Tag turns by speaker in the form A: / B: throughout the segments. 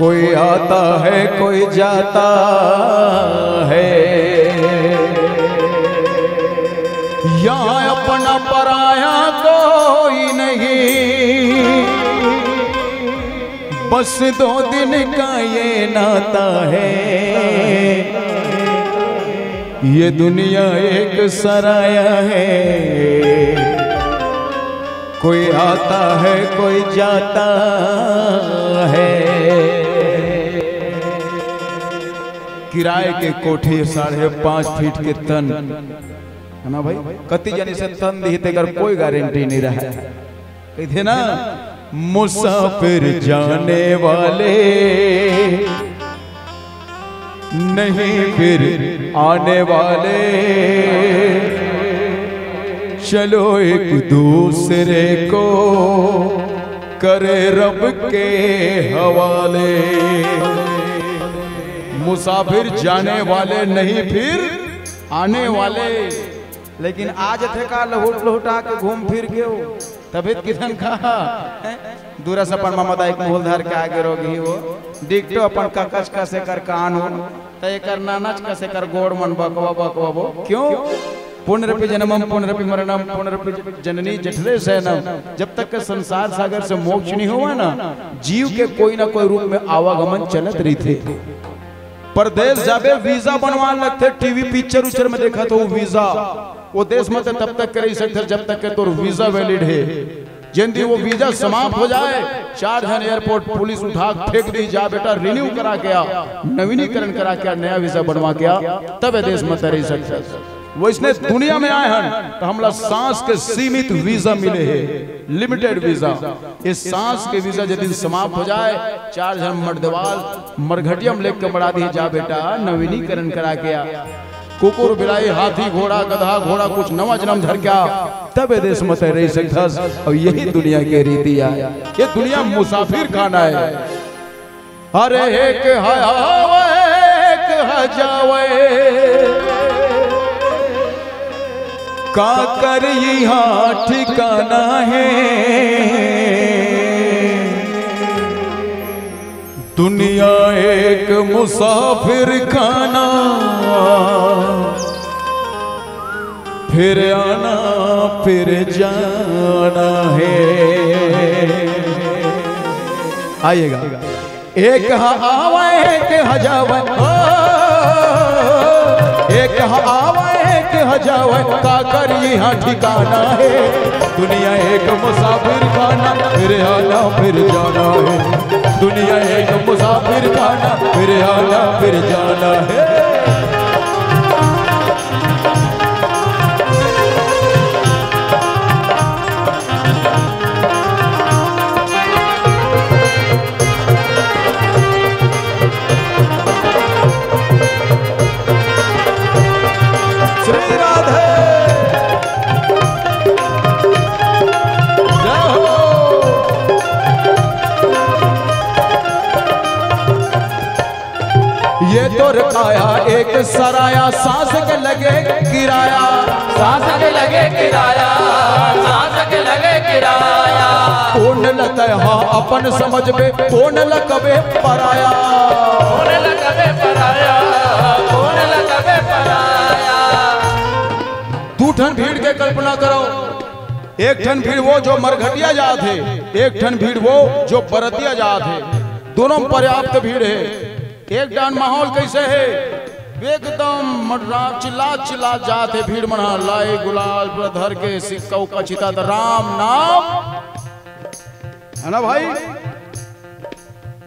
A: कोई आता है कोई जाता है, यहाँ अपना पराया कोई नहीं, बस 2 दिन का ये नाता है। ये दुनिया एक सराया है, कोई आता है कोई जाता है। किराए के कोठे 5.5 फीट के तन है ना भाई, कति जनी से तन दी तेकर कोई गारंटी नहीं रहा। कहते ना मुसाफिर जाने वाले नहीं फिर आने वाले, चलो एक दूसरे को करे रब के हवाले। मुसाफिर जाने वाले नहीं फिर आने वाले, लेकिन आज थे का लहुट लहुटा के घूम फिर के हो तबियत किधन खा दूरा से अपन ममता एक मोहल धर के आगे रोगी हो डिक्टो अपन ककच कसे कर कान हो तय कर नानच कसे कर गोड़ मन बकवा बकवा वो क्यों पुनरपि जन्मम पुनरपि मरणम पुनरपि जननी जठरे सैनम। जब तक के संसार सागर से मोक्ष नहीं हुआ ना, जीव के कोई ना कोई रूप में आवागमन चलत रही थे। परदेश जाबे वीजा बनवाने लगते, टीवी पिक्चर उचर में देखा तो वीजा वो देश में तब तक कर सकते जब तक के तो वीजा वैलिड है। जिंदगी वो वीजा समाप्त हो जाए, 4 जन एयरपोर्ट पुलिस उठा फेंक दी, जा बेटा रिन्यू करा के नवीनीकरण करा के नया वीजा बनवा के तब देश में रह सकते। वो इसने दुनिया में आए हैं तो हमला सांस के सीमित वीजा मिले हैं, लिमिटेड वीजा। इस सांस के वीजा यदि समाप्त हो जाए, 4 जन मर्दवाल मरघटियम लेके बढ़ा दी, जा बेटा नवीनीकरण करा के कुकुर बिलाई हाथी घोड़ा गधा घोड़ा कुछ नवा जन्म धर क्या तब देश में रह सकता। और यही दुनिया की रीति है, ये दुनिया मुसाफिर खाना है। अरे एक जावे का कर यहाँ ठिकाना है, दुनिया एक मुसाफिर खाना, फिर आना फिर जाना है। आइएगा एक आवा एक हजावा, एक आवा एक हजावा का कर यहाँ ठिकाना है, दुनिया एक मुसाफिर खाना, फिर आना फिर जाना है। दुनिया एक मुसाफिर खाना, फिर आना फिर जाना है। ये तो रखाया एक सराया, सांस के लगे किराया,
B: सांस के लगे किराया, सांस के लगे किराया।
A: कौन लगता है हाँ अपन समझ में, कौन लगबे पराया,
B: कौन लगबे पराया, कौन लगबे पराया।
A: 2 ठन भीड़ के कल्पना करो, एक ठन भीड़ वो जो मरघटिया जात है, एक ठन भीड़ वो जो बरतिया जात है। दोनों पर्याप्त भीड़ है। एक डान माहौल कैसे है, एकदम मर्रा चिल्ला चिल्ला जाते भीड़ मना लाई गुलाल धर के सिक्का उक्का चिता राम नाम है ना भाई।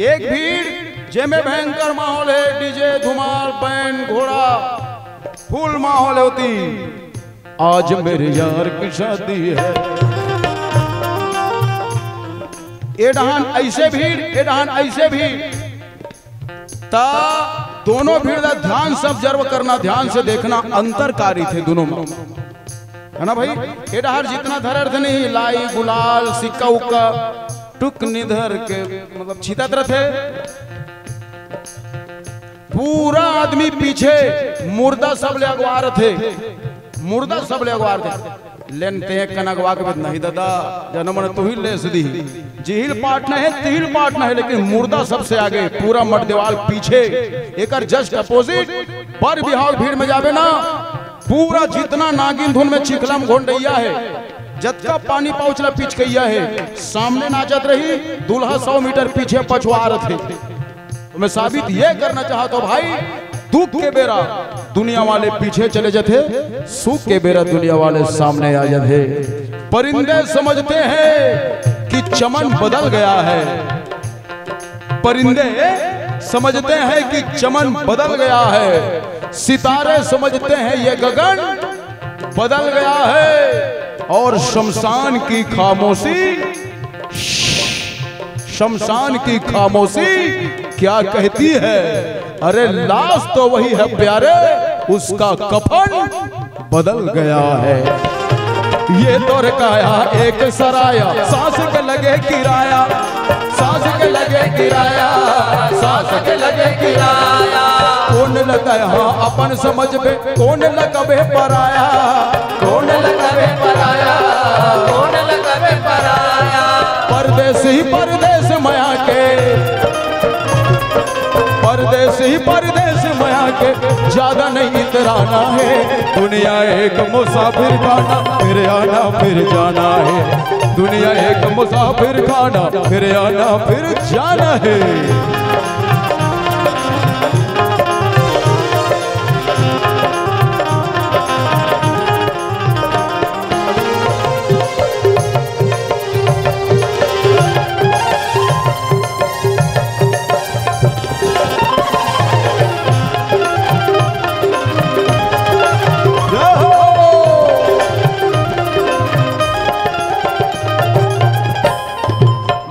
A: एक भीड़ जेमे भयंकर माहौल है, डीजे धुमाल बैंड घोड़ा फुल माहौल होती। आज मेरे यार की शादी है, एडहान ऐसे भीड़ एडहान ऐसे भीड़ ता दोनों भीड़ ध्यान से ऑब्जर्व करना, ध्यान से देखना, अंतरकारी थे दोनों में है ना भाई। एडहार जितना धरर्थ नहीं, लाई गुलाल सिक्का उक्का टुक निधर के मतलब छितत थे। पूरा आदमी पीछे मुर्दा सब ले अगवार थे, मुर्दा सब ले अगवार थे। लेनते हैं कनकवा के नहीं दादा जनमन तू ही ले दी झील पाट न है तिल पाट न है लेकिन मुर्दा सबसे आगे पूरा मट दीवार पीछे एक जस्ट अपोजिट पर बिहार भीड़ में जावे ना पूरा जितना नागिन धुन में चिखलम घोंडैया है जतका पानी पहुंचला पिचकैया है सामने नाचत रही दूल्हा 100 मीटर पीछे पछुआर थे। तो मैं साबित ये करना चाहता हूं भाई दुख के बेरा दुनिया वाले पीछे चले जाते सुख के बेरा दुनिया वाले सामने आ जाते। परिंदे समझते हैं कि चमन बदल गया है परिंदे समझते हैं कि चमन बदल गया है सितारे समझते हैं ये गगन बदल गया है और शमशान की खामोशी क्या कहती है अरे लाश तो वही है प्यारे उसका कफन बदल गया है। ये दौर काया एक सराया सांस के लगे किराया सांस के लगे किराया सांस के लगे किराया कौन लगा यहाँ अपन समझ में कौन लगबे पराया
B: कौन लगबे पराया कौन लगबे पराया
A: परदेसी परदेश माया के परदेश माया के ज्यादा नहीं इतराना है दुनिया एक मुसाफिर खाना फिर आना फिर जाना है दुनिया एक मुसाफिर खाना फिर आना फिर जाना है।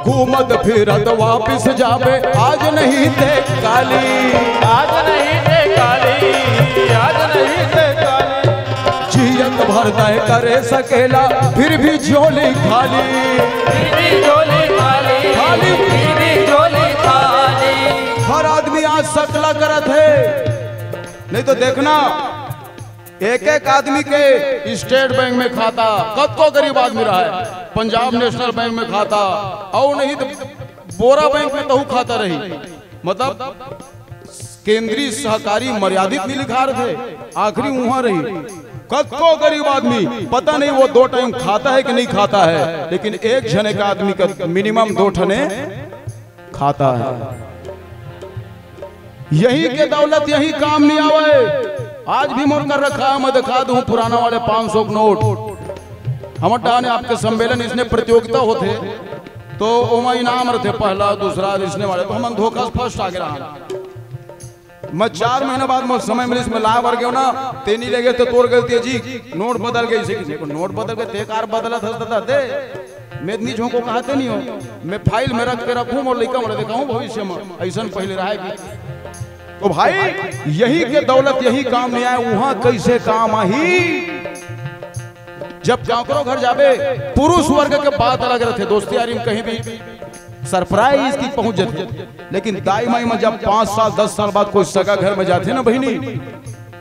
A: घूमत फिरत वापिस जावे आज नहीं थे काली
B: आज नहीं थे काली आज नहीं थे काली
A: जियत भरता है करे सकेला फिर भी झोली खाली
B: फिर भी झोली खाली
A: खाली
B: फिर भी झोली खाली
A: हर आदमी आज सकला करत है नहीं तो देखना एक एक आदमी के स्टेट बैंक में खाता कद को गरीब आदमी रहा है पंजाब नेशनल बैंक में खाता और नहीं तो बोरा बैंक में तो खाता रही मतलब केंद्रीय सहकारी मर्यादित नहीं लिखा रहे थे आखिरी वहां रही कद को गरीब आदमी पता नहीं वो 2 टाइम खाता है कि नहीं खाता है लेकिन एक जने का आदमी का मिनिमम 2 ठने खाता है। यही के दौलत यही काम नहीं आवे आज भी मोर कर रखा है मैं दिखा दूं पुराना वाले 500 नोट हम डाने आपके सम्मेलन इसने प्रतियोगिता होते तो ओमा इनाम रहते पहला दूसरा इसने वाले तो हम धोखा फर्स्ट आ गया मैं 4 महीने बाद मुझे समय मिले इसमें ला भर गया ना तेनी ले गए तो तोड़ गए जी नोट बदल गए इसे किसी को नोट बदल गए ते कार बदला था दे मैं इतनी झोंको कहते नहीं हो मैं फाइल में रख के रखूं और लेकर बोले दिखाऊं भविष्य में ऐसा पहले रहा तो भाई यही के दौलत यही काम नहीं आए वहां कैसे काम आई जब काकरो घर जाबे पुरुष वर्ग के बात अलग रहते दोस्ती यारी में कहीं भी सरप्राइज की पहुंच जाती लेकिन दाई माई में जब 5 साल 10 साल बाद कोई सगा घर में जाते ना बहनी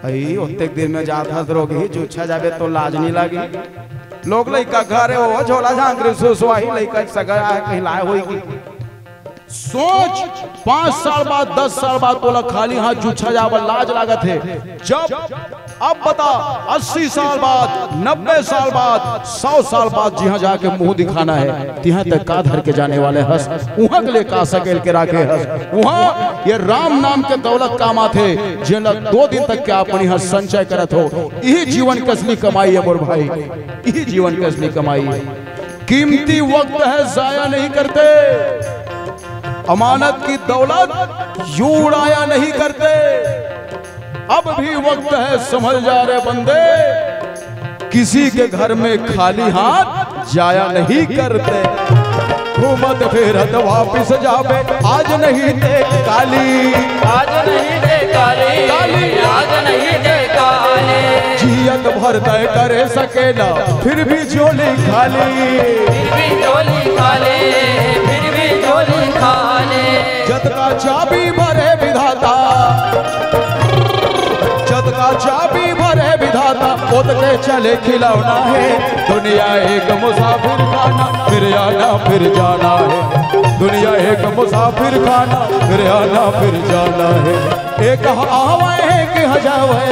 A: आई उतने दिन में जाता रोगी जो इच्छा जाबे तो लाज नहीं लगी लोग लड़का घर है वो झोला झांकरे सुसवाही लड़का सगा कहीं लाए होगी सोच 5 साल बाद 10 साल बाद बोला खाली हाथ जुच्छा जावल लाज लागत है जब अब बता 80 साल बाद 90 साल बाद 100 साल बाद जहाँ जाके मुंह दिखाना है तिहा तक का धर के जाने वाले हंस वहां के लिए का सकेल के राखे हंस वहां ये राम नाम के दौलत काम आते जिन 2 दिन तक क्या अपनी हंस संचय करत हो यही जीवन की असली कमाई है मोर भाई यही जीवन की असली कमाई है। कीमती वक्त है जाया नहीं करते अमानत की दौलत यूं उड़ाया नहीं करते अब भी वक्त है समझ जा रहे बंदे किसी के घर में खाली हाथ जाया नहीं करते घूमत फिरत वापिस जावे आज नहीं दे काली
B: आज नहीं दे काली
A: काली
B: आज नहीं दे काली
A: जियत भर तय करे सकेला फिर भी झोली खाली
B: फिर भी झोली खाली फिर भी झोली खाली
A: जतका चाबी भरे विधाता जतका चाबी भरे विधाता पोत के चले खिलौना है। दुनिया एक मुसाफिर खाना, फिर आना फिर जाना है। दुनिया एक मुसाफिर खाना, फिर आना फिर जाना है। एक आवे एक हजावे,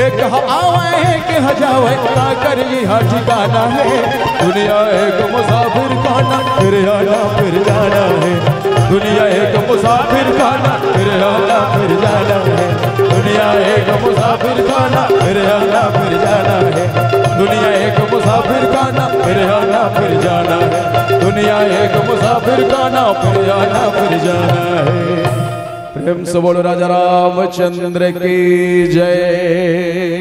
A: एक आवे एक हजावे, का कर यहाँ ठिकाना है। दुनिया एक मुसाफिर खाना, फिर आना फिर जाना है। दुनिया एक मुसाफिर खाना, फिर आना फिर जाना है। दुनिया एक मुसाफिर खाना, फिर आना फिर जाना है। दुनिया एक मुसाफिर खाना, फिर आना फिर जाना है। दुनिया एक मुसाफिर खाना, फिर आना फिर जाना है। प्रेम से बोलो राजा रामचंद्र की जय।